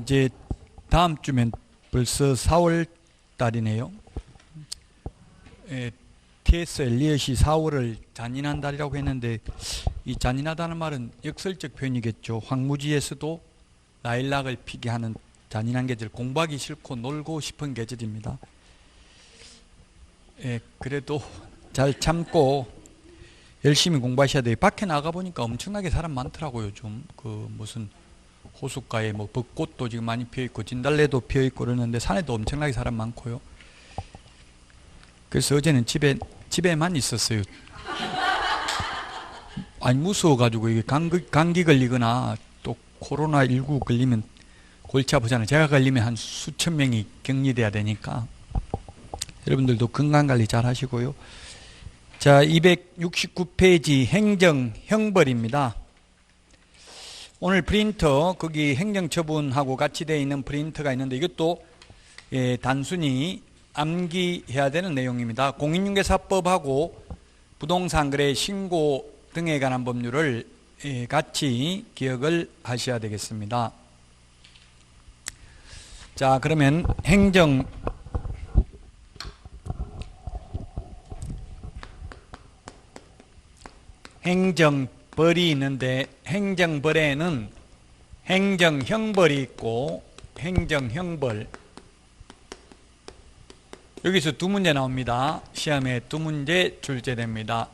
이제 다음 주면 벌써 4월 달이네요. T.S. 엘리엇이 4월을 잔인한 달이라고 했는데, 이 잔인하다는 말은 역설적 표현이겠죠. 황무지에서도 라일락을 피게 하는 잔인한 계절, 공부하기 싫고 놀고 싶은 계절입니다. 그래도 잘 참고 열심히 공부하셔야 돼요. 밖에 나가보니까 엄청나게 사람 많더라고요. 요즘 무슨 호숫가에 뭐 벚꽃도 지금 많이 피어있고 진달래도 피어있고 그러는데 산에도 엄청나게 사람 많고요. 그래서 어제는 집에만 있었어요. 아니 무서워가지고 이게 감기 걸리거나 또 코로나19 걸리면 골치 아프잖아요. 제가 걸리면 한 수천 명이 격리돼야 되니까 여러분들도 건강관리 잘 하시고요. 자, 269페이지 행정 형벌입니다. 오늘 프린터, 거기 행정처분하고 같이 되어 있는 프린터가 있는데 이것도 단순히 암기해야 되는 내용입니다. 공인중개사법하고 부동산거래 신고 등에 관한 법률을 같이 기억을 하셔야 되겠습니다. 자, 그러면 행정벌이 있는데 행정벌에는 행정형벌이 있고 행정형벌, 여기서 두 문제 나옵니다. 시험에 두 문제 출제됩니다.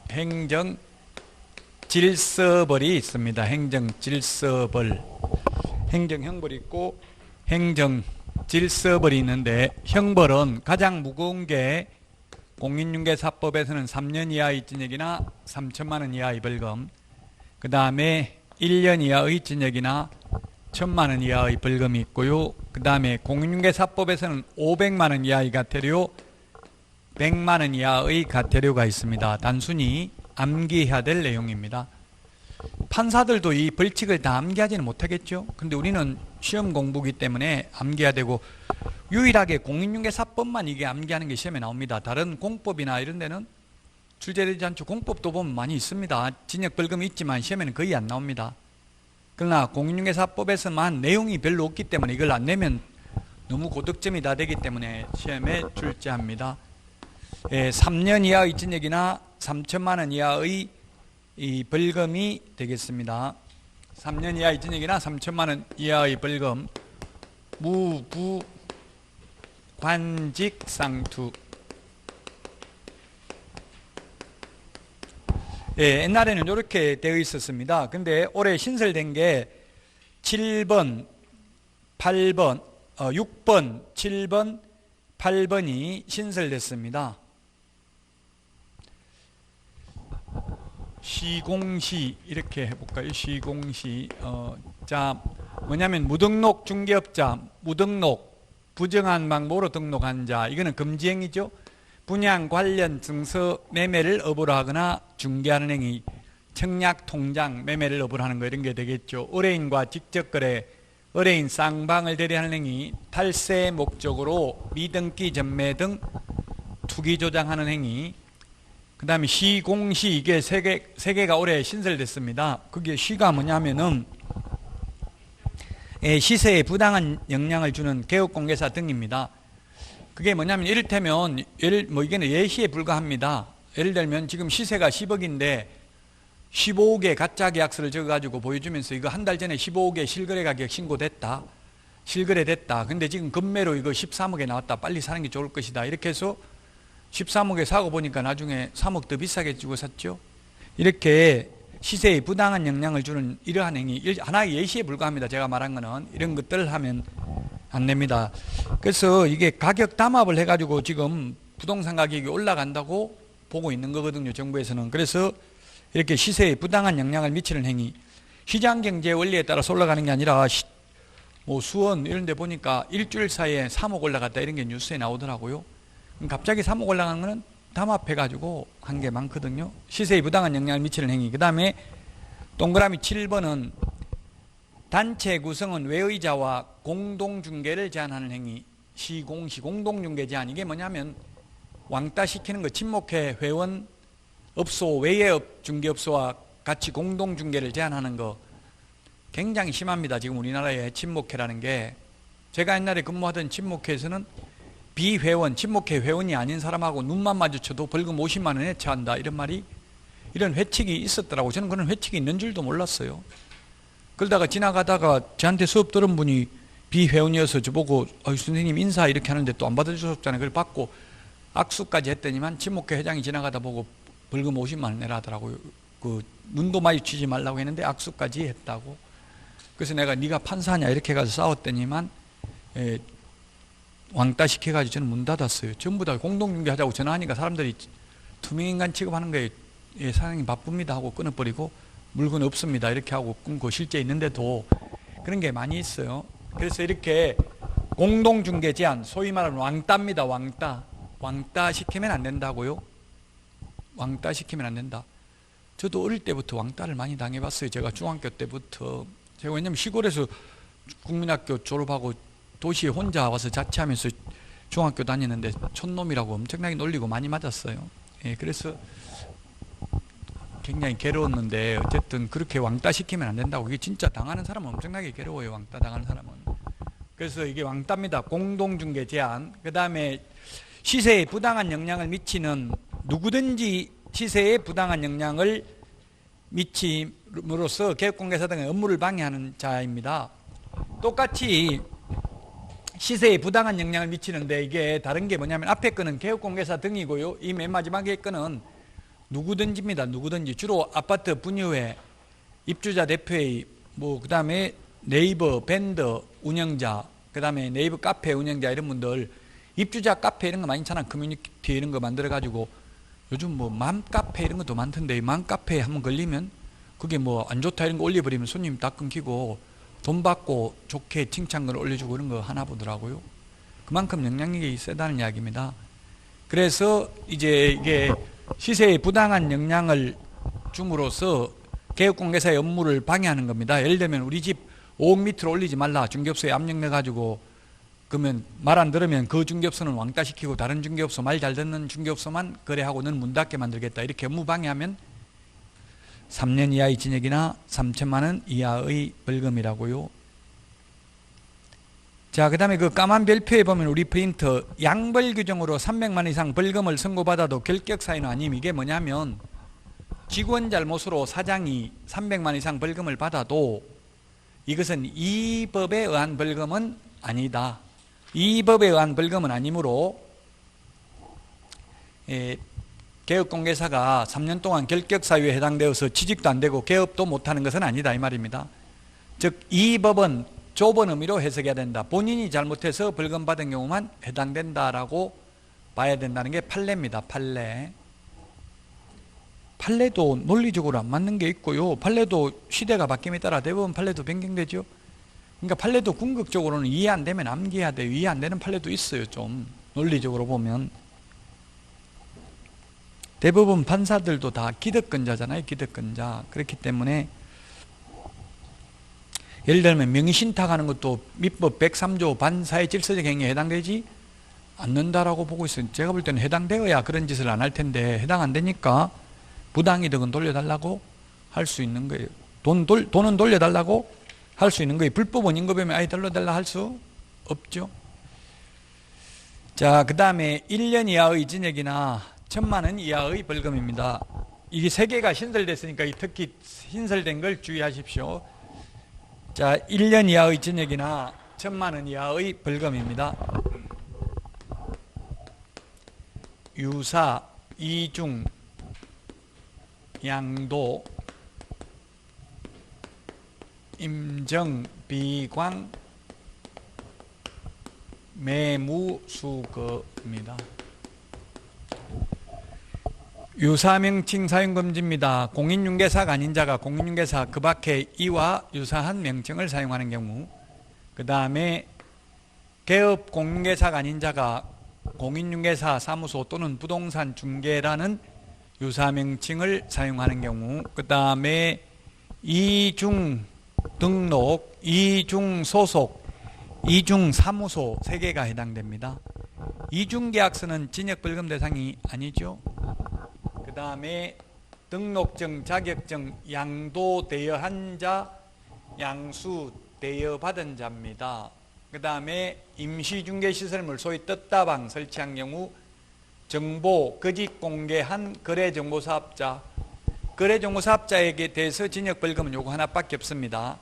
행정질서벌이 있습니다. 행정질서벌, 행정형벌이 있고 행정질서벌이 있는데, 형벌은 가장 무거운 게 공인중개사법에서는 3년 이하의 징역이나 3천만 원 이하의 벌금, 그 다음에 1년 이하의 징역이나 1,000만 원 이하의 벌금이 있고요. 그 다음에 공인중개사법에서는 500만 원 이하의 과태료, 100만 원 이하의 과태료가 있습니다. 단순히 암기해야 될 내용입니다. 판사들도 이 벌칙을 다 암기하지는 못하겠죠. 근데 우리는 시험 공부기 때문에 암기해야 되고, 유일하게 공인중개사법만 이게 암기하는 게 시험에 나옵니다. 다른 공법이나 이런 데는 출제되지 않죠. 공법도 보면 많이 있습니다. 징역 벌금이 있지만 시험에는 거의 안 나옵니다. 그러나 공인중개사법에서만 내용이 별로 없기 때문에 이걸 안 내면 너무 고득점이 다 되기 때문에 시험에 출제합니다. 3년 이하의 징역이나 3천만 원 이하의 이 벌금이 되겠습니다. 3년 이하의 징역이나 3천만 원 이하의 벌금, 무부관직상투. 옛날에는 이렇게 되어 있었습니다. 근데 올해 신설된 게 7번, 8번, 6번, 7번, 8번이 신설됐습니다. 시공시 이렇게 해볼까요? 시공시. 자, 뭐냐면 무등록 중개업자, 무등록 부정한 방법으로 등록한 자, 이거는 금지행위죠. 분양 관련 증서 매매를 업으로 하거나 중개하는 행위, 청약 통장 매매를 업으로 하는 거, 이런 게 되겠죠. 의뢰인과 직접 거래, 의뢰인 쌍방을 대리하는 행위, 탈세 목적으로 미등기 전매 등 투기 조장하는 행위. 그 다음에 시공시, 이게 세 개가 올해 신설됐습니다. 그게 시가 뭐냐면은 시세에 부당한 영향을 주는 개업공개사 등입니다. 그게 뭐냐면 이를테면 이게는 예시에 불과합니다. 예를 들면 지금 시세가 10억인데 15억의 가짜 계약서를 적어가지고 보여주면서 이거 한 달 전에 15억의 실거래 가격 신고됐다, 실거래됐다, 근데 지금 급매로 이거 13억에 나왔다, 빨리 사는 게 좋을 것이다, 이렇게 해서 13억에 사고 보니까 나중에 3억 더 비싸게 주고 샀죠. 이렇게 시세에 부당한 영향을 주는 이러한 행위, 하나의 예시에 불과합니다. 제가 말한 거는 이런 것들을 하면 안 됩니다. 그래서 이게 가격 담합을 해가지고 지금 부동산 가격이 올라간다고 보고 있는 거거든요, 정부에서는. 그래서 이렇게 시세에 부당한 영향을 미치는 행위, 시장경제 원리에 따라서 올라가는 게 아니라 뭐 수원 이런 데 보니까 일주일 사이에 3억 올라갔다, 이런 게 뉴스에 나오더라고요. 갑자기 3억 올라가는 거는 담합해가지고 한 게 많거든요. 시세에 부당한 영향을 미치는 행위. 그 다음에 동그라미 7번은 단체 구성은 외의자와 공동중개를 제한하는 행위, 시공시, 공동중개 제한. 이게 뭐냐면 왕따 시키는 거, 친목회 회원 업소, 외예업 중개업소와 같이 공동중개를 제한하는 거 굉장히 심합니다. 지금 우리나라에 친목회라는 게 제가 옛날에 근무하던 친목회에서는 비회원, 친목회 회원이 아닌 사람하고 눈만 마주쳐도 벌금 50만 원 해체한다 이런 말이, 이런 회칙이 있었더라고. 저는 그런 회칙이 있는 줄도 몰랐어요. 그러다가 지나가다가 저한테 수업 들은 분이 비회원이어서 저보고 선생님 인사 이렇게 하는데 또 안 받아주셨잖아요. 그걸 받고 악수까지 했더니만 친목회 회장이 지나가다 보고 벌금 50만 원 내라 하더라고요. 그 눈도 마주치지 말라고 했는데 악수까지 했다고. 그래서 내가 네가 판사냐 이렇게 가서 싸웠더니만 왕따 시켜가지고 저는 문 닫았어요. 전부 다 공동중개하자고 전화하니까 사람들이 투명인간 취급하는 거에 사장님 바쁩니다 하고 끊어버리고 물건 없습니다 이렇게 하고 끊고 실제 있는데도 그런 게 많이 있어요. 그래서 이렇게 공동중개 제한, 소위 말하는 왕따입니다. 왕따 시키면 안 된다고요. 왕따 시키면 안 된다. 저도 어릴 때부터 왕따를 많이 당해봤어요. 제가 중학교 때부터. 제가 왜냐면 시골에서 국민학교 졸업하고 도시에 혼자 와서 자취하면서 중학교 다니는데 촌놈이라고 엄청나게 놀리고 많이 맞았어요. 그래서 굉장히 괴로웠는데 어쨌든 그렇게 왕따 시키면 안 된다고. 이게 진짜 당하는 사람은 엄청나게 괴로워요. 왕따 당하는 사람은. 그래서 이게 왕따입니다. 공동중개 제한. 그 다음에 시세에 부당한 영향을 미치는, 누구든지 시세에 부당한 영향을 미침으로써 개업공개사 등의 업무를 방해하는 자입니다. 똑같이 시세에 부당한 영향을 미치는데 이게 다른 게 뭐냐면 앞에 거는 개업공개사 등이고요. 이 맨 마지막에 거는 누구든지입니다. 누구든지. 주로 아파트 분유회, 입주자 대표회의, 그 다음에 네이버 밴드 운영자, 그 다음에 네이버 카페 운영자 이런 분들, 입주자 카페 이런 거 많잖아. 커뮤니티 이런 거 만들어가지고 요즘 맘카페 이런 것도 많던데, 맘카페에 한번 걸리면 그게 안 좋다 이런 거 올려버리면 손님 다 끊기고 돈 받고 좋게 칭찬글 올려주고 그런 거 하나 보더라고요. 그만큼 영향력이 세다는 이야기입니다. 그래서 이제 이게 시세에 부당한 영향을 줌으로써 개업공개사의 업무를 방해하는 겁니다. 예를 들면 우리 집 5억 밑으로 올리지 말라 중개업소에 압력 내가지고, 그러면 말 안 들으면 그 중개업소는 왕따시키고 다른 중개업소, 말 잘 듣는 중개업소만 거래하고 너는 문 닫게 만들겠다 이렇게 업무 방해하면 3년 이하의 징역이나 3천만 원 이하의 벌금이라고요. 자, 그 다음에 그 까만 별표에 보면 우리 프린터 양벌 규정으로 300만 원 이상 벌금을 선고받아도 결격 사유는 아님. 이게 뭐냐면 직원 잘못으로 사장이 300만 원 이상 벌금을 받아도 이것은 이 법에 의한 벌금은 아니다. 이 법에 의한 벌금은 아니므로 개업공개사가 3년 동안 결격 사유에 해당되어서 취직도 안 되고 개업도 못하는 것은 아니다 이 말입니다. 즉 이 법은 좁은 의미로 해석해야 된다. 본인이 잘못해서 벌금 받은 경우만 해당된다라고 봐야 된다는 게 판례입니다. 판례도 논리적으로 안 맞는 게 있고요. 판례도 시대가 바뀜에 따라 대부분 판례도 변경되죠. 그러니까 판례도 궁극적으로는 이해 안 되면 암기해야 돼요. 이해 안 되는 판례도 있어요. 좀 논리적으로 보면. 대부분 판사들도 다 기득권자잖아요. 기득권자. 그렇기 때문에 예를 들면 명의신탁하는 것도 민법 103조 반사회 질서적 행위에 해당되지 않는다라고 보고 있어요. 제가 볼 때는 해당되어야 그런 짓을 안 할 텐데 해당 안 되니까 부당이득은 돌려달라고 할 수 있는 거예요. 돈은 돌려달라고 할 수 있는 거예요. 불법은 임금이면 아예 돌려달라 할 수 없죠. 자, 그 다음에 1년 이하의 징역이나 1,000만 원 이하의 벌금입니다. 이게 세 개가 신설됐으니까 특히 신설된 걸 주의하십시오. 자, 1년 이하의 징역이나 1,000만 원 이하의 벌금입니다. 유사, 이중, 양도, 임정, 비광, 매무수거입니다. 유사명칭 사용금지입니다. 공인중개사가 아닌 자가 공인중개사 그 밖에 이와 유사한 명칭을 사용하는 경우, 그 다음에 개업 공인중개사가 아닌 자가 공인중개사 사무소 또는 부동산 중개라는 유사명칭을 사용하는 경우, 그 다음에 이중 등록, 이중 소속, 이중 사무소 세 개가 해당됩니다. 이중 계약서는 징역벌금 대상이 아니죠. 그 다음에 등록증, 자격증, 양도 대여한 자, 양수 대여받은 자입니다. 그 다음에 임시중개시설물 소위 떴다방 설치한 경우 정보 거짓 공개한 거래정보사업자, 거래정보사업자에게 대해서 징역벌금은 요거 하나밖에 없습니다.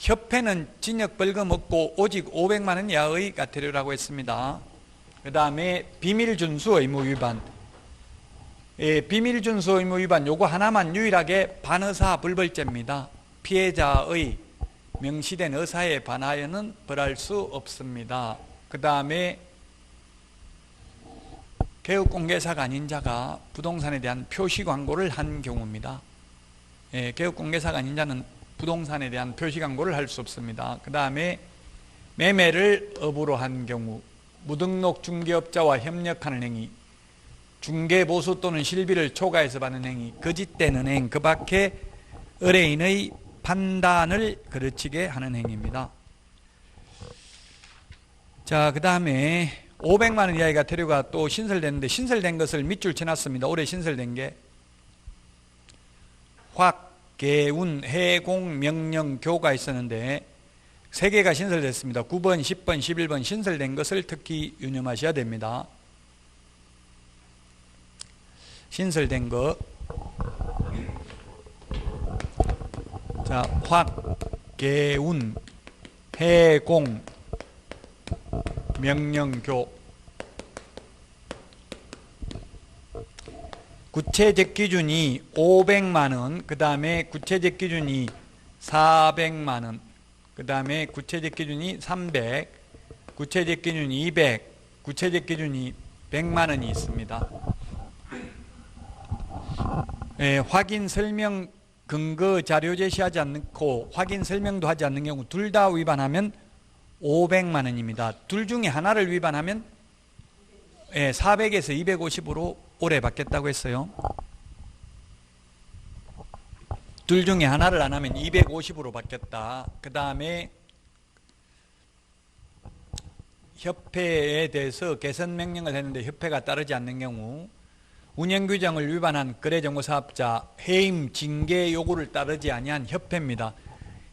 협회는 징역벌금 없고 오직 500만 원 이하의 과태료라고 했습니다. 그 다음에 비밀준수 의무 위반, 비밀준수 의무 위반 요거 하나만 유일하게 반의사 불벌죄입니다. 피해자의 명시된 의사에 반하여는 벌할 수 없습니다. 그 다음에 개업공개사가 아닌 자가 부동산에 대한 표시 광고를 한 경우입니다. 개업공개사가 아닌 자는 부동산에 대한 표시 광고를 할 수 없습니다. 그 다음에 매매를 업으로 한 경우, 무등록 중개업자와 협력하는 행위, 중개보수 또는 실비를 초과해서 받는 행위, 거짓된 은행, 그 밖에 의뢰인의 판단을 거르치게 하는 행위입니다. 자, 그 다음에 500만 원 이하의 과태료가 또 신설됐는데, 신설된 것을 밑줄 쳐놨습니다. 올해 신설된 게 확, 개운, 해공, 명령, 교가 있었는데 3개가 신설됐습니다. 9번, 10번, 11번 신설된 것을 특히 유념하셔야 됩니다. 신설된 거, 자, 확, 개운, 해공, 명령교. 구체적 기준이 500만 원, 그 다음에 구체적 기준이 400만 원, 그 다음에 구체적 기준이 300, 구체적 기준이 200, 구체적 기준이 100만 원이 있습니다. 확인 설명 근거 자료 제시하지 않고 확인 설명도 하지 않는 경우 둘 다 위반하면 500만 원입니다. 둘 중에 하나를 위반하면 400에서 250으로 올해 받겠다고 했어요. 둘 중에 하나를 안 하면 250으로 받겠다. 그 다음에 협회에 대해서 개선 명령을 했는데 협회가 따르지 않는 경우, 운영규정을 위반한 거래정보사업자 해임 징계 요구를 따르지 아니한 협회입니다.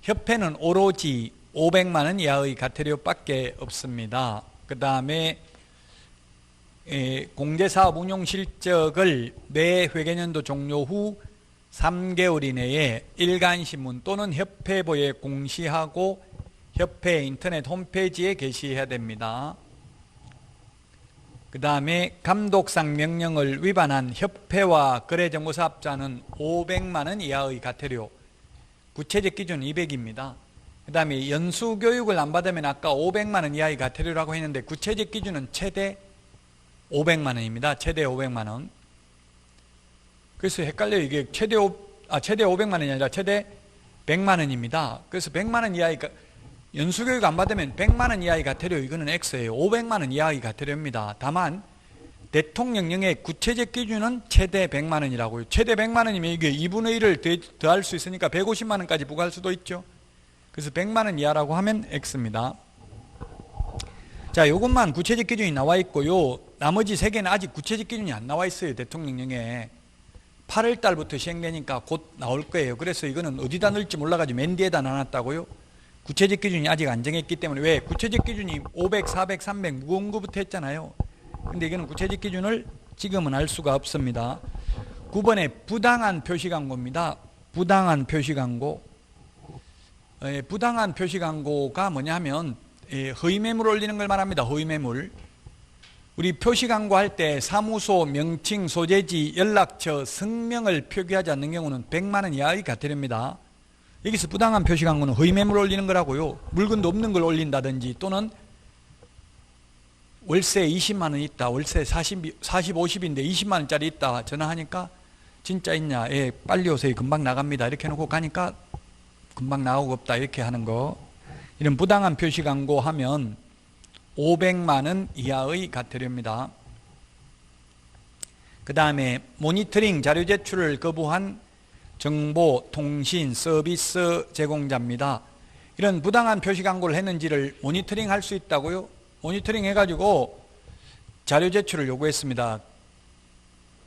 협회는 오로지 500만 원 이하의 과태료밖에 없습니다. 그 다음에 공제사업 운용 실적을 매 회계년도 종료 후 3개월 이내에 일간신문 또는 협회보에 공시하고 협회 인터넷 홈페이지에 게시해야 됩니다. 그 다음에 감독상 명령을 위반한 협회와 거래정보사업자는 500만 원 이하의 과태료, 구체적 기준 200입니다. 그 다음에 연수교육을 안 받으면 아까 500만 원 이하의 과태료라고 했는데 구체적 기준은 최대 500만 원입니다. 최대 500만 원. 그래서 헷갈려요. 이게 최대 500만 원이 아니라 최대 100만 원입니다. 그래서 100만 원 이하의 연수교육 안 받으면 100만 원 이하의 과태료, 이거는 X예요. 500만 원 이하의 과태료입니다. 다만 대통령령의 구체적 기준은 최대 100만 원이라고요. 최대 100만 원이면 이게 2분의 1을 더할 수 있으니까 150만 원까지 부과할 수도 있죠. 그래서 100만 원 이하라고 하면 X입니다. 자, 요것만 구체적 기준이 나와 있고요. 나머지 3개는 아직 구체적 기준이 안 나와 있어요. 대통령령에 8월 달부터 시행되니까 곧 나올 거예요. 그래서 이거는 어디다 넣을지 몰라가지고 맨 뒤에다 놔놨다고요. 구체적 기준이 아직 안 정했기 때문에. 왜? 구체적 기준이 500, 400, 300 무거운 거부터 했잖아요. 근데 이거는 구체적 기준을 지금은 알 수가 없습니다. 9번에 부당한 표시광고입니다. 부당한 표시광고. 부당한 표시광고가 뭐냐 하면 허위매물 올리는 걸 말합니다. 허위매물. 우리 표시광고 할 때 사무소, 명칭, 소재지, 연락처, 성명을 표기하지 않는 경우는 100만 원 이하의 과태료입니다. 여기서 부당한 표시광고는 허위매물 올리는 거라고요. 물건도 없는 걸 올린다든지, 또는 월세 20만 원 있다, 월세 40, 50인데 20만 원짜리 있다 전화하니까 진짜 있냐, 빨리 오세요, 금방 나갑니다 이렇게 해놓고 가니까 금방 나오고 없다 이렇게 하는 거, 이런 부당한 표시광고 하면 500만 원 이하의 과태료입니다. 그 다음에 모니터링 자료 제출을 거부한 정보, 통신, 서비스 제공자입니다. 이런 부당한 표시 광고를 했는지를 모니터링 할 수 있다고요? 모니터링 해가지고 자료 제출을 요구했습니다.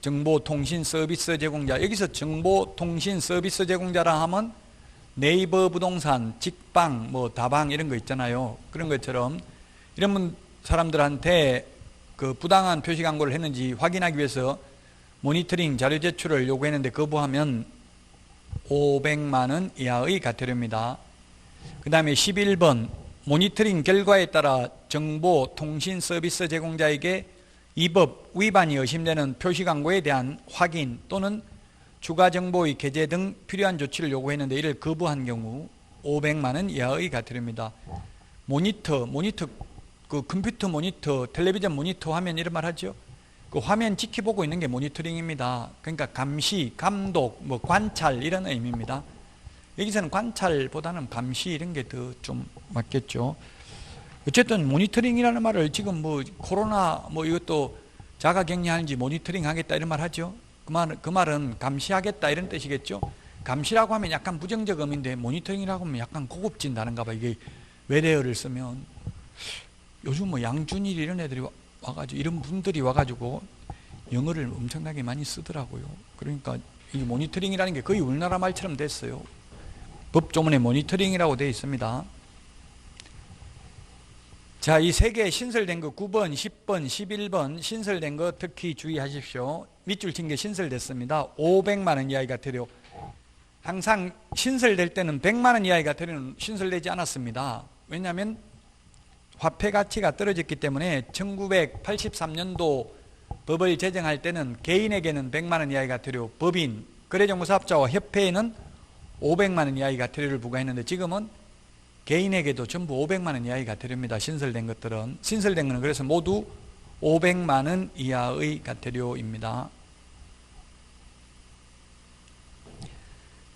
정보, 통신, 서비스 제공자. 여기서 정보, 통신, 서비스 제공자라 하면 네이버 부동산, 직방, 뭐 다방 이런 거 있잖아요. 그런 것처럼 이런 사람들한테 그 부당한 표시 광고를 했는지 확인하기 위해서 모니터링 자료 제출을 요구했는데 거부하면 500만 원 이하의 과태료입니다. 그 다음에 11번 모니터링 결과에 따라 정보 통신 서비스 제공자에게 이 법 위반이 의심되는 표시 광고에 대한 확인 또는 추가 정보의 게재 등 필요한 조치를 요구했는데 이를 거부한 경우 500만 원 이하의 과태료입니다. 모니터 그 컴퓨터 모니터, 텔레비전 모니터 화면 이런 말 하죠. 그 화면 지켜보고 있는 게 모니터링입니다. 그러니까 감시, 감독, 뭐 관찰 이런 의미입니다. 여기서는 관찰보다는 감시 이런 게 더 좀 맞겠죠. 어쨌든 모니터링이라는 말을 지금 뭐 코로나 뭐 이것도 자가격리하는지 모니터링 하겠다 이런 말 하죠. 그 말은 감시하겠다 이런 뜻이겠죠. 감시라고 하면 약간 부정적 의미인데 모니터링이라고 하면 약간 고급진다는가 봐. 이게 외래어를 쓰면 요즘 뭐 양준일 이런 애들이 와가지고 이런 분들이 와가지고 영어를 엄청나게 많이 쓰더라고요. 그러니까 이 모니터링이라는 게 거의 우리나라 말처럼 됐어요. 법조문에 모니터링이라고 되어 있습니다. 자, 이 세 개 신설된 거 9번, 10번, 11번 신설된 거 특히 주의하십시오. 밑줄 친 게 신설됐습니다. 500만 원 이하의 과태료. 항상 신설될 때는 100만 원 이하의 과태료는 신설되지 않았습니다. 왜냐하면 화폐 가치가 떨어졌기 때문에 1983년도 법을 제정할 때는 개인에게는 100만 원 이하의 과태료, 법인, 거래정보사업자와 협회에는 500만 원 이하의 과태료를 부과했는데 지금은 개인에게도 전부 500만 원 이하의 과태료입니다. 신설된 것들은. 신설된 것은 그래서 모두 500만 원 이하의 과태료입니다.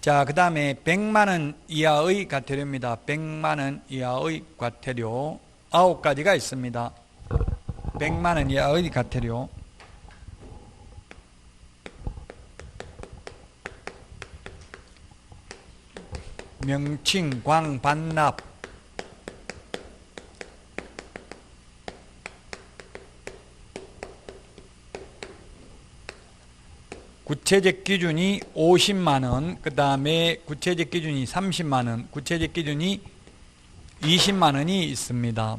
자, 그 다음에 100만 원 이하의 과태료입니다. 100만 원 이하의 과태료 9가지가 있습니다. 100만 원 이하의 과태료. 명칭, 광, 반납, 구체적 기준이 50만 원, 그 다음에 구체적 기준이 30만 원, 구체적 기준이 20만 원이 있습니다.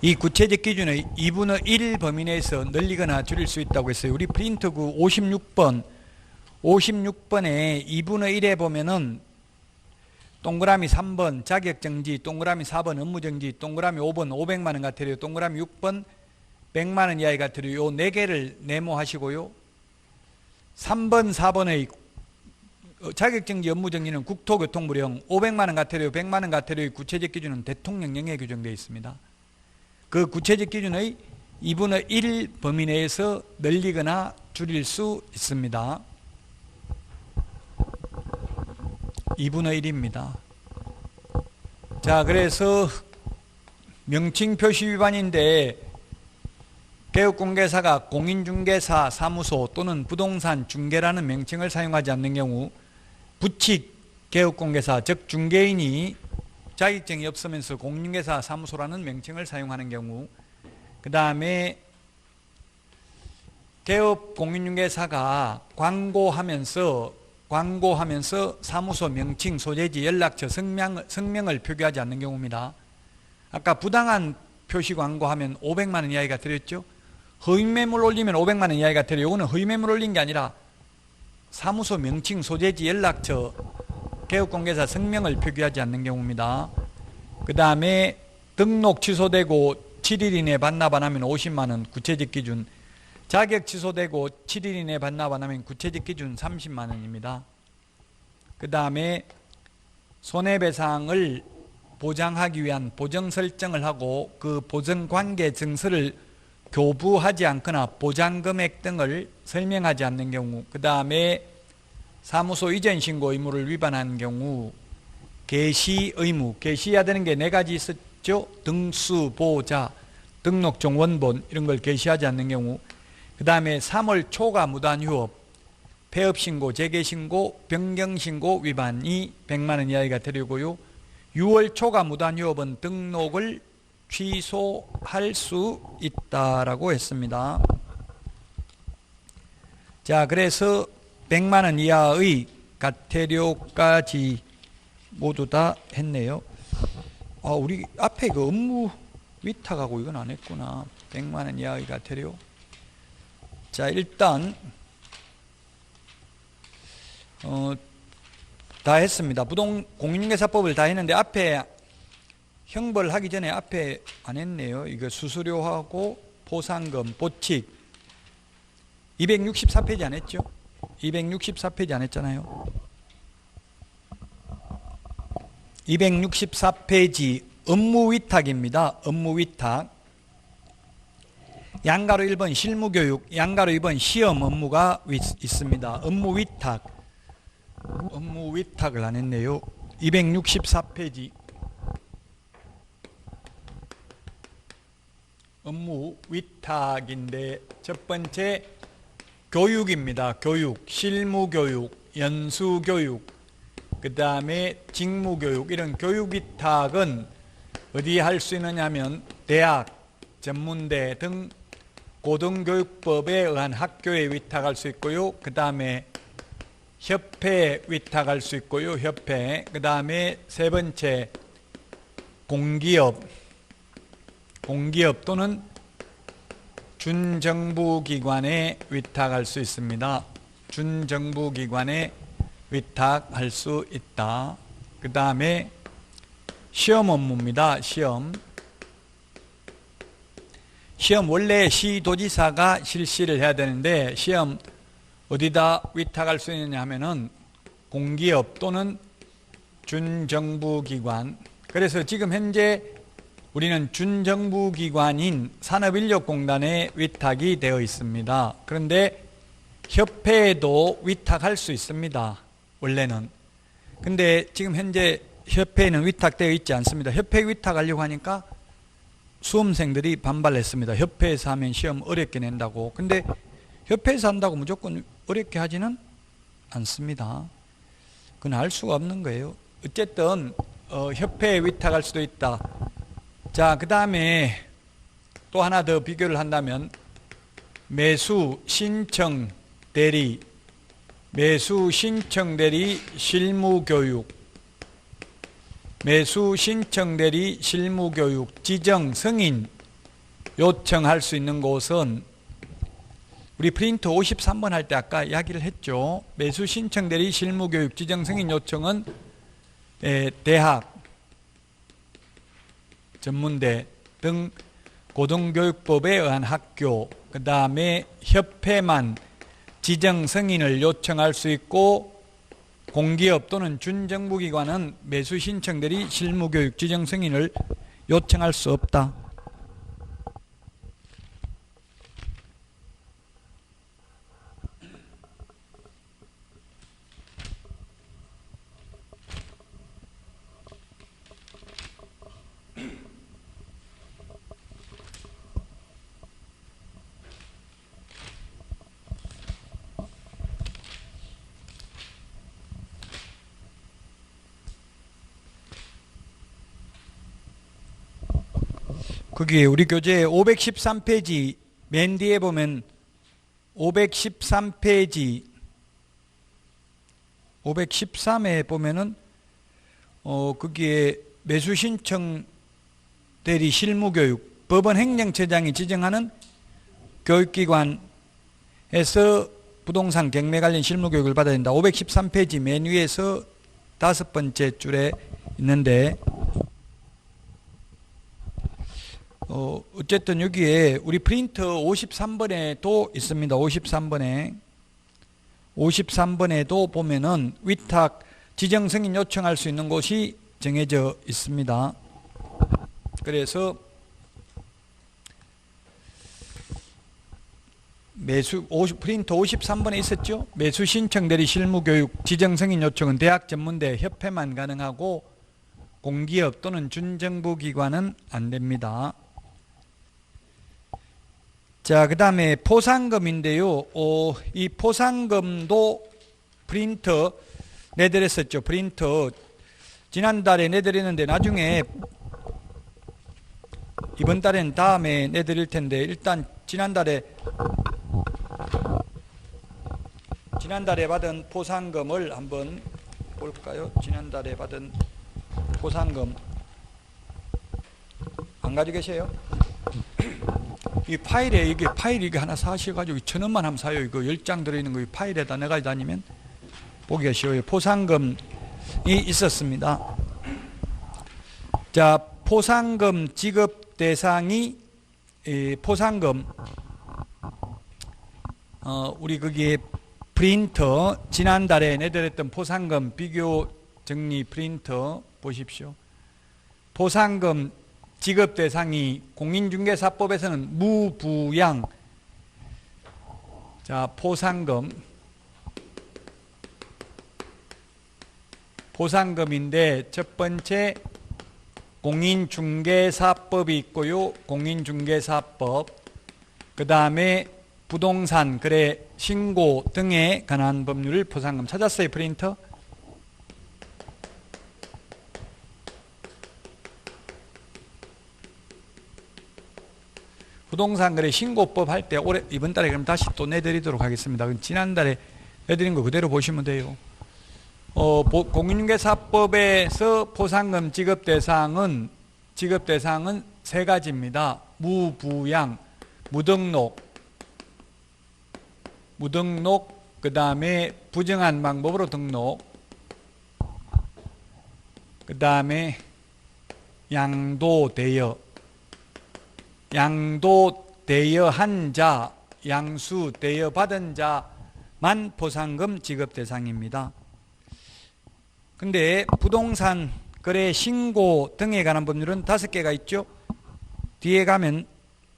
이 구체적 기준의 2분의 1 범위 내에서 늘리거나 줄일 수 있다고 했어요. 우리 프린트구 56번에 2분의 1에 보면은 동그라미 3번 자격정지, 동그라미 4번 업무정지, 동그라미 5번 500만 원 과태료, 동그라미 6번 100만 원 이하의 과태료 요 4개를 네모하시고요. 3번 4번의 자격정지 업무정지는 국토교통부령, 500만 원 과태료 100만 원 과태료의 구체적 기준은 대통령령에 규정되어 있습니다. 그 구체적 기준의 2분의 1 범위 내에서 늘리거나 줄일 수 있습니다. 2분의 1입니다. 자, 그래서 명칭 표시 위반인데 개업공개사가 공인중개사 사무소 또는 부동산 중개라는 명칭을 사용하지 않는 경우 부칙 개업공개사 즉 중개인이 자격증이 없으면서 공인중개사 사무소라는 명칭을 사용하는 경우, 그 다음에 개업 공인중개사가 광고하면서 사무소 명칭, 소재지, 연락처, 성명을 표기하지 않는 경우입니다. 아까 부당한 표시 광고하면 500만 원 이하의 과태료였죠. 허위매물 올리면 500만 원 이하의 과태료. 이거는 허위매물 올린 게 아니라 사무소 명칭, 소재지, 연락처, 개업공개사 성명을 표기하지 않는 경우입니다. 그 다음에 등록 취소되고 7일 이내 반납 안 하면 50만 원 구체적 기준, 자격 취소되고 7일 이내 반납 안 하면 구체적 기준 30만 원입니다. 그 다음에 손해배상을 보장하기 위한 보정 설정을 하고 그 보정관계 증서를 교부하지 않거나 보장금액 등을 설명하지 않는 경우, 그 다음에 사무소 이전 신고 의무를 위반한 경우 게시 의무, 게시해야 되는 게 4가지 있었죠. 등수, 보자, 등록증 원본 이런 걸 게시하지 않는 경우, 그 다음에 3월 초과 무단 휴업, 폐업신고, 재개신고, 변경신고 위반이 100만 원 이하의 과태료고요. 6월 초과 무단 휴업은 등록을 취소할 수 있다라고 했습니다. 자, 그래서 100만 원 이하의 가태료까지 모두 다 했네요. 우리 앞에 그 업무 위탁하고 이건 안 했구나. 100만 원 이하의 가태료. 자, 일단 다 했습니다. 공인중개사법을 다 했는데 앞에 형벌 하기 전에 앞에 안 했네요. 이거 수수료하고 포상금, 보칙 264페이지 안 했죠? 264페이지 안 했잖아요. 264페이지 업무위탁입니다. 업무위탁. 양가로 1번 실무교육, 양가로 2번 시험 업무가 있습니다. 업무위탁. 업무위탁을 안 했네요. 264페이지. 업무위탁인데 첫 번째 교육입니다. 교육, 실무교육, 연수교육, 그 다음에 직무교육. 이런 교육위탁은 어디에 할 수 있느냐면 대학, 전문대 등 고등교육법에 의한 학교에 위탁할 수 있고요. 그 다음에 협회에 위탁할 수 있고요. 협회. 그 다음에 세 번째 공기업 또는 준정부기관에 위탁할 수 있습니다. 준정부기관에 위탁할 수 있다. 그 다음에 시험 업무입니다. 시험 원래 시도지사가 실시를 해야 되는데 시험 어디다 위탁할 수 있느냐 하면은 공기업 또는 준정부기관. 그래서 지금 현재 우리는 준정부기관인 산업인력공단에 위탁이 되어 있습니다. 그런데 협회에도 위탁할 수 있습니다. 원래는. 근데 지금 현재 협회에는 위탁되어 있지 않습니다. 협회에 위탁하려고 하니까 수험생들이 반발했습니다. 협회에서 하면 시험 어렵게 낸다고. 근데 협회에서 한다고 무조건 어렵게 하지는 않습니다. 그건 알 수가 없는 거예요. 어쨌든 협회에 위탁할 수도 있다. 자, 그 다음에 또 하나 더 비교를 한다면 매수 신청 대리 실무교육, 매수 신청 대리 실무교육 지정 승인 요청할 수 있는 곳은 우리 프린트 53번 할 때 아까 이야기를 했죠. 매수 신청 대리 실무교육 지정 승인 요청은 대학, 전문대 등 고등교육법에 의한 학교, 그 다음에 협회만 지정 승인을 요청할 수 있고 공기업 또는 준정부기관은 매수 신청 대리 실무교육 지정 승인을 요청할 수 없다. 거기 우리 교재 513페이지 맨 뒤에 보면 513페이지 513에 보면은 거기에 매수 신청 대리 실무교육 법원 행정처장이 지정하는 교육기관에서 부동산 경매 관련 실무교육을 받아야 된다. 513페이지 맨 위에서 5번째 줄에 있는데 어쨌든 여기에 우리 프린트 53번에도 있습니다. 53번에도 보면은 위탁 지정 승인 요청할 수 있는 곳이 정해져 있습니다. 그래서 프린트 53번에 있었죠. 매수 신청 대리 실무교육 지정 승인 요청은 대학 전문대 협회만 가능하고 공기업 또는 준정부기관은 안 됩니다. 자, 그 다음에 포상금인데요. 이 포상금도 프린트 내드렸었죠. 프린트 지난달에 내드렸는데 나중에 이번 달엔 다음에 내드릴 텐데 일단 지난달에 지난달에 받은 포상금을 한번 볼까요? 지난달에 받은 포상금 안 가지고 계세요? 이 파일에 이게 하나 사셔가지고 1,000원만 하면 사요. 이거 10장 들어있는 거 이 파일에다 내가 다니면 보기가 쉬워요. 포상금이 있었습니다. 자, 포상금 지급 대상이 포상금 우리 거기에 프린터 지난달에 내드렸던 포상금 비교 정리 프린터 보십시오. 포상금 지급 대상이 공인중개사법에서는 무부양. 자, 포상금인데 첫 번째 공인중개사법이 있고요. 공인중개사법. 그 다음에 부동산 거래 신고 등에 관한 법률을 포상금 찾았어요. 프린터. 부동산 거래 신고법 할 때 올해 이번 달에 그럼 다시 또 내드리도록 하겠습니다. 지난달에 내드린 거 그대로 보시면 돼요. 공인중개사법에서 포상금 지급 대상은 세 가지입니다. 무부양, 무등록, 그 다음에 부정한 방법으로 등록, 그 다음에 양도대여한 자, 양수대여받은 자만 포상금 지급 대상입니다. 근데 부동산 거래 신고 등에 관한 법률은 5개가 있죠. 뒤에 가면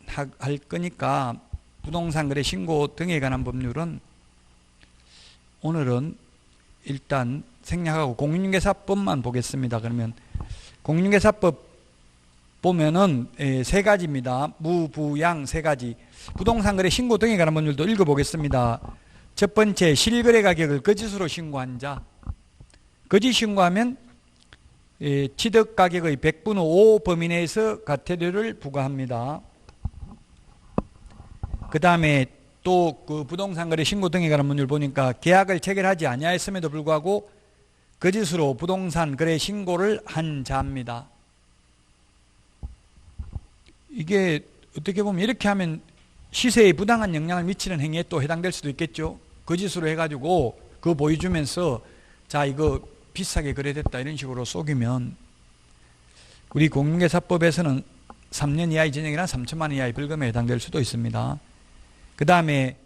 할 거니까 부동산 거래 신고 등에 관한 법률은 오늘은 일단 생략하고 공인중개사법만 보겠습니다. 그러면 공인중개사법 보면은 세 가지입니다. 무부양 세 가지. 부동산 거래 신고 등에 관한 법률도 읽어보겠습니다. 첫 번째, 실거래 가격을 거짓으로 신고한 자. 거짓 신고하면 취득 가격의 100분의 5 범위 내에서 과태료를 부과합니다. 그 다음에 또 그 부동산 거래 신고 등에 관한 법률 보니까 계약을 체결하지 아니하였음에도 불구하고 거짓으로 부동산 거래 신고를 한 자입니다. 이게 어떻게 보면 이렇게 하면 시세에 부당한 영향을 미치는 행위에 또 해당될 수도 있겠죠. 거짓으로 해가지고 그거 보여주면서 자 이거 비싸게 거래됐다 이런 식으로 속이면 우리 공인중개사법에서는 3년 이하의 징역이나 3천만 원 이하의 벌금에 해당될 수도 있습니다. 그 다음에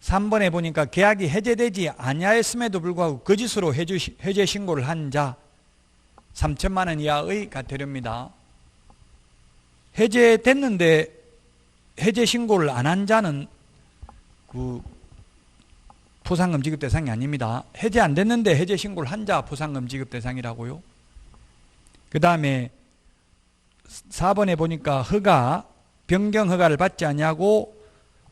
3번에 보니까 계약이 해제되지 아니하였음에도 불구하고 거짓으로 해제 신고를 한 자 3천만 원 이하의 과태료입니다. 해제됐는데 해제 신고를 안 한 자는 그 포상금 지급 대상이 아닙니다. 해제 안 됐는데 해제 신고를 한 자 포상금 지급 대상이라고요. 그 다음에 4번에 보니까 변경 허가를 받지 아니하고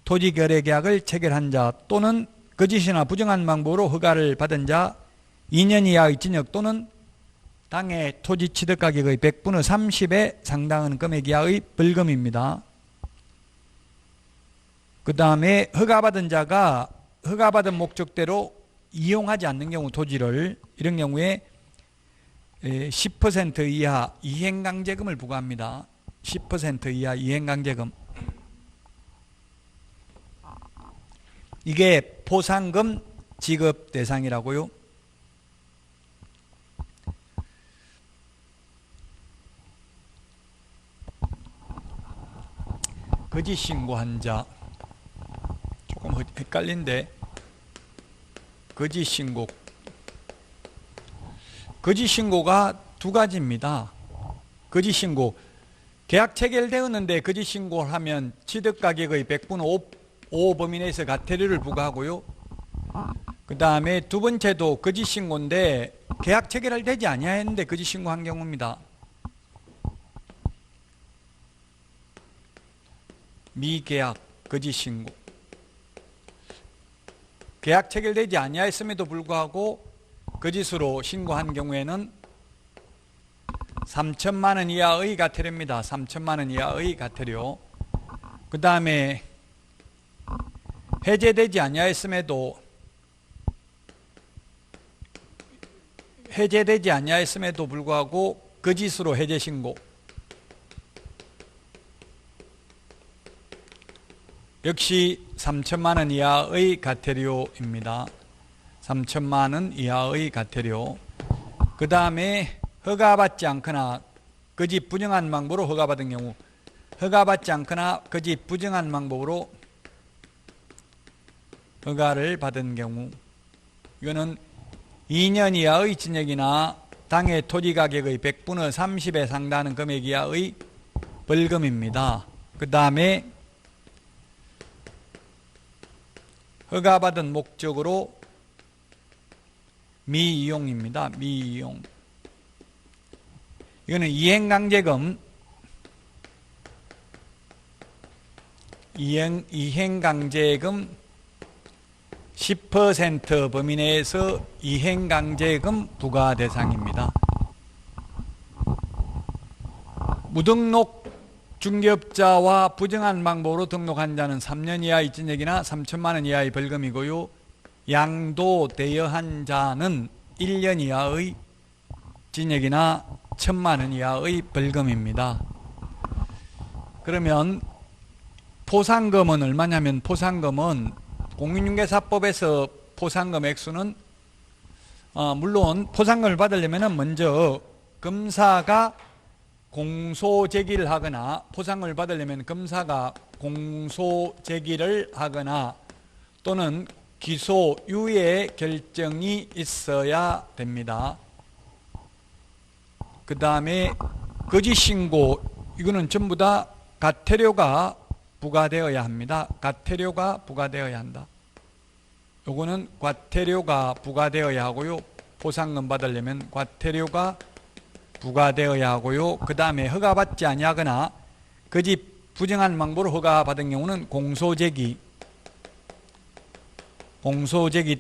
토지거래계약을 체결한 자 또는 거짓이나 부정한 방법으로 허가를 받은 자 2년 이하의 징역 또는 땅의 토지 취득 가격의 100분의 30에 상당한 금액 이하의 벌금입니다. 그 다음에 허가받은 자가 허가받은 목적대로 이용하지 않는 경우 토지를 이런 경우에 10% 이하 이행강제금을 부과합니다. 10% 이하 이행강제금. 이게 포상금 지급 대상이라고요. 거짓 신고한 자 조금 헷갈린데 거짓 신고가 두 가지입니다. 거짓 신고 계약 체결되었는데 거짓 신고를 하면 취득 가격의 100분의 5 범위 내에서 과태료를 부과하고요. 그 다음에 두 번째도 거짓 신고인데 계약 체결을 되지 아니하였는데 거짓 신고한 경우입니다. 미계약 거짓 신고. 계약 체결되지 아니하였음에도 불구하고 거짓으로 신고한 경우에는 3천만 원 이하의 과태료입니다. 3천만 원 이하의 과태료. 그 다음에 해제되지 아니하였음에도 해제되지 아니하였음에도 불구하고 거짓으로 해제 신고, 역시 3천만 원 이하의 과태료입니다. 3천만 원 이하의 과태료. 그 다음에 허가받지 않거나 거짓 부정한 방법으로 허가받은 경우, 허가받지 않거나 거짓 부정한 방법으로 허가를 받은 경우, 이거는 2년 이하의 징역이나 당해 토지 가격의 100분의 30에 상당하는 금액 이하의 벌금입니다. 그 다음에 허가받은 목적으로 미이용입니다. 미이용. 이거는 이행강제금, 이행강제금 10% 범위 내에서 이행강제금 부과 대상입니다. 무등록 중개업자와 부정한 방법으로 등록한 자는 3년 이하의 징역이나 3천만 원 이하의 벌금이고요. 양도 대여한 자는 1년 이하의 징역이나 1,000만 원 이하의 벌금입니다. 그러면 포상금은 얼마냐면, 포상금은 공인중개사법에서 포상금 액수는 물론 포상금을 받으려면 먼저 검사가 공소제기를 하거나, 포상금을 받으려면 검사가 공소제기를 하거나 또는 기소유예 결정이 있어야 됩니다. 그 다음에 거짓신고, 이거는 전부 다 과태료가 부과되어야 합니다. 과태료가 부과되어야 한다. 요거는 과태료가 부과되어야 하고요. 포상금 받으려면 과태료가 부과되어야 하고요. 그 다음에 허가받지 아니하거나 거짓 부정한 방법으로 허가받은 경우는 공소제기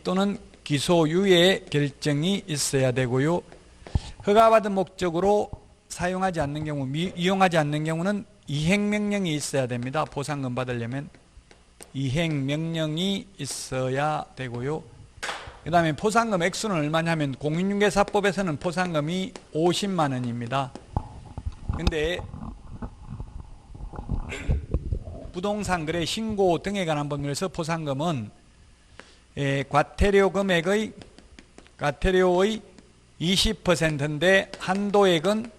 또는 기소유예 결정이 있어야 되고요. 허가받은 목적으로 사용하지 않는 경우, 이용하지 않는 경우는 이행명령이 있어야 됩니다. 포상금 받으려면 이행명령이 있어야 되고요. 그 다음에 포상금 액수는 얼마냐면, 공인중개사법에서는 포상금이 50만 원입니다. 근데 부동산 거래 신고 등에 관한 법률에서 포상금은 과태료 금액의 과태료의 20%인데 한도액은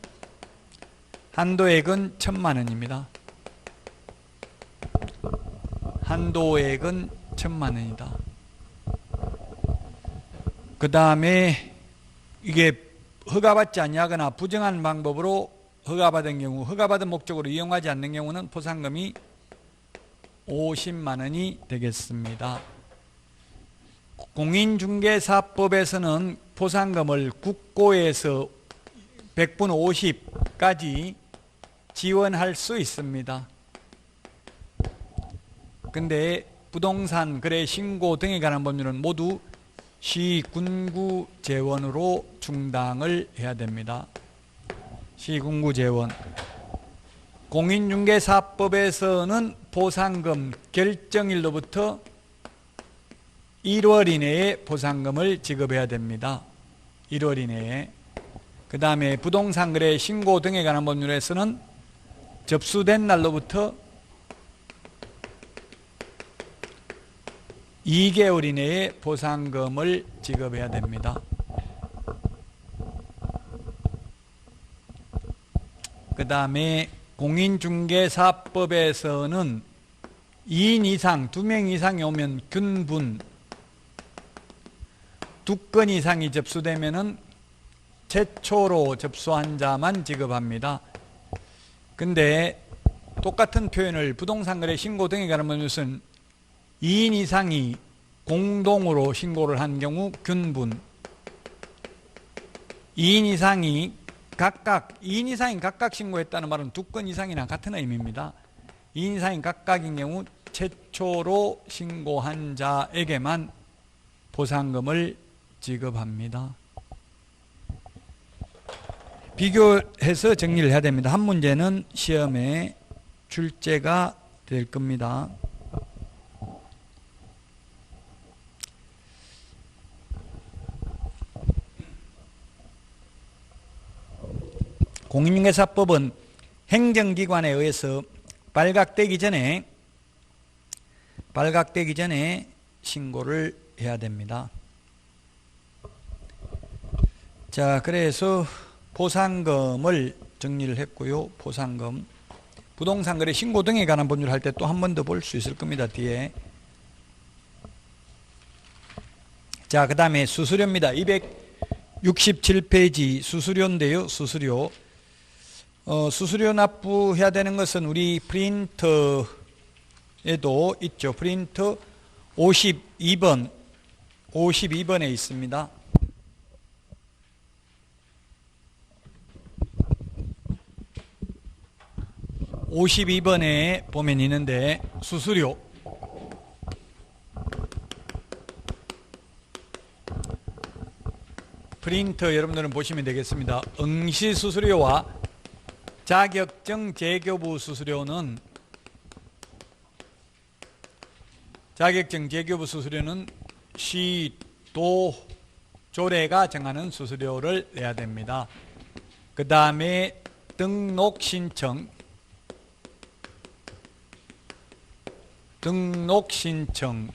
1,000만 원입니다. 한도액은 1,000만 원이다. 그 다음에 이게 허가받지 아니하거나 부정한 방법으로 허가받은 경우, 허가받은 목적으로 이용하지 않는 경우는 포상금이 50만 원이 되겠습니다. 공인중개사법에서는 포상금을 국고에서 100분의 50까지 지원할 수 있습니다. 근데 부동산 거래 신고 등에 관한 법률은 모두 시군구 재원으로 충당을 해야 됩니다. 시군구 재원. 공인중개사법에서는 포상금 결정일로부터 1월 이내에 포상금을 지급해야 됩니다. 1월 이내에. 그 다음에 부동산 거래 신고 등에 관한 법률에서는 접수된 날로부터 2개월 이내에 포상금을 지급해야 됩니다. 그 다음에 공인중개사법에서는 2인 이상, 2명 이상이 오면 균분, 2건 이상이 접수되면은 최초로 접수한 자만 지급합니다. 근데 똑같은 표현을 부동산 거래 신고 등에 관한 법률에서는 2인 이상이 공동으로 신고를 한 경우 균분, 2인 이상이 각각 신고했다는 말은 2건 이상이나 같은 의미입니다. 2인 이상이 각각인 경우 최초로 신고한 자에게만 포상금을 지급합니다. 비교해서 정리를 해야 됩니다. 한 문제는 시험에 출제가 될 겁니다. 공인중개사법은 행정기관에 의해서 발각되기 전에 신고를 해야 됩니다. 자, 그래서 포상금을 정리를 했고요. 포상금, 부동산 거래 신고 등에 관한 법률 할 때 또 한 번 더 볼 수 있을 겁니다. 뒤에. 자, 그 다음에 수수료입니다. 267페이지 수수료인데요. 수수료. 수수료 납부해야 되는 것은 우리 프린터에도 있죠. 프린터 52번에 있습니다. 52번에 보면 있는데, 수수료 프린터 여러분들은 보시면 되겠습니다. 응시 수수료와 자격증 재교부 수수료는 시, 도, 조례가 정하는 수수료를 내야 됩니다. 그 다음에 등록 신청,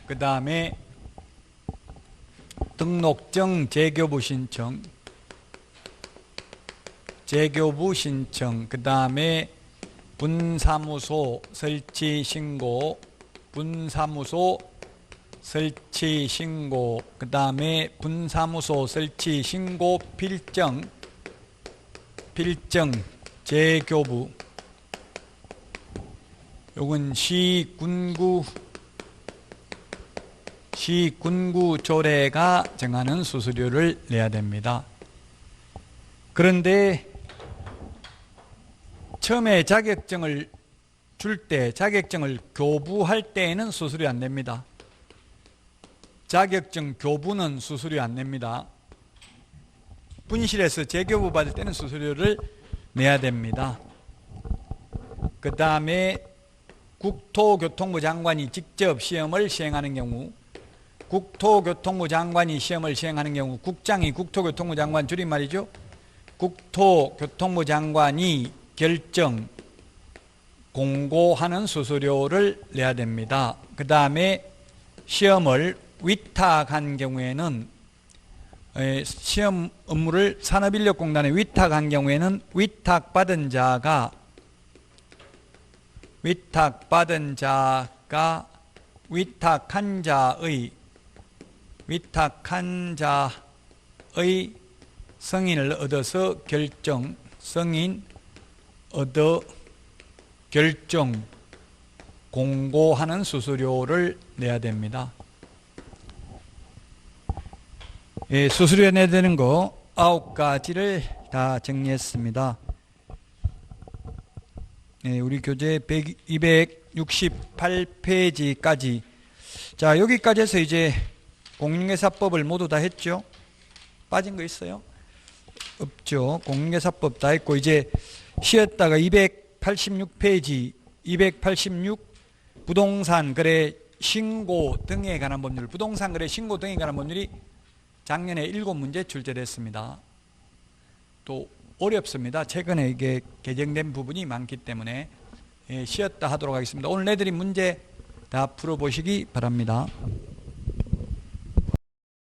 그 다음에 등록증 재교부 신청, 그 다음에 분사무소 설치 신고, 그 다음에 분사무소 설치 신고 필정 재교부, 요건 시군구 조례가 정하는 수수료를 내야 됩니다. 그런데 처음에 자격증을 줄 때, 자격증을 교부할 때에는 수수료 안 냅니다. 자격증 교부는 수수료 안 냅니다. 분실해서 재교부 받을 때는 수수료를 내야 됩니다. 그 다음에 국토교통부 장관이 직접 시험을 시행하는 경우, 국장이 국토교통부 장관 줄임말이죠. 국토교통부 장관이 공고하는 수수료를 내야 됩니다. 그 다음에 시험을 위탁한 경우에는, 시험 업무를 산업인력공단에 위탁한 경우에는 위탁한 자의 승인을 얻어서 공고하는 수수료를 내야 됩니다. 예, 수수료 내야 되는 거 9가지를 다 정리했습니다. 예, 우리 교재 268페이지까지. 자, 여기까지 해서 이제 공인중개사법을 모두 다 했죠? 빠진 거 있어요? 없죠. 공인중개사법 다 했고, 이제 쉬었다가 286페이지, 286 부동산 거래 신고 등에 관한 법률, 부동산 거래 신고 등에 관한 법률이 작년에 7문제 출제됐습니다. 또 어렵습니다. 최근에 이게 개정된 부분이 많기 때문에 쉬었다 하도록 하겠습니다. 오늘 내드린 문제 다 풀어보시기 바랍니다.